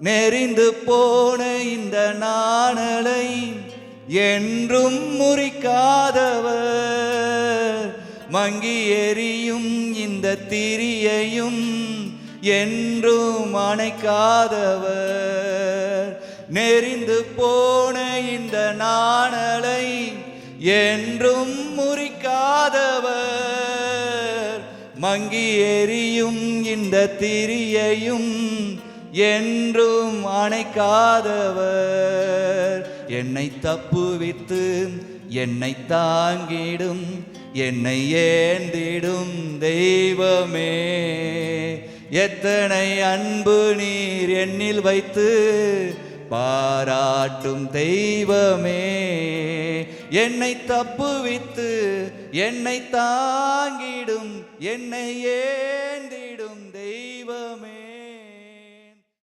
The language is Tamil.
நெறிந்து போன இந்த நாணலை என்றும் முறிக்காதவர், மங்கி எரியும் இந்த திரியையும் என்றும் அணைக்காதவர். நெறிந்து போன இந்த நாணலை என்றும் முறிக்காதவர், மங்கி எரியும் இந்த திரியையும் என்றும் அணைக்காதவர். என்னை தப்புவித்து என்னை தாங்கிடும் என்னை ஏந்திடும் தெய்வமே, எத்தனை அன்பு நீர் என்னில் வைத்து பாராட்டும் தெய்வமே. என்னை தப்புவித்து என்னை தாங்கிடும் என்னை ஏந்திடும் தெய்வமே.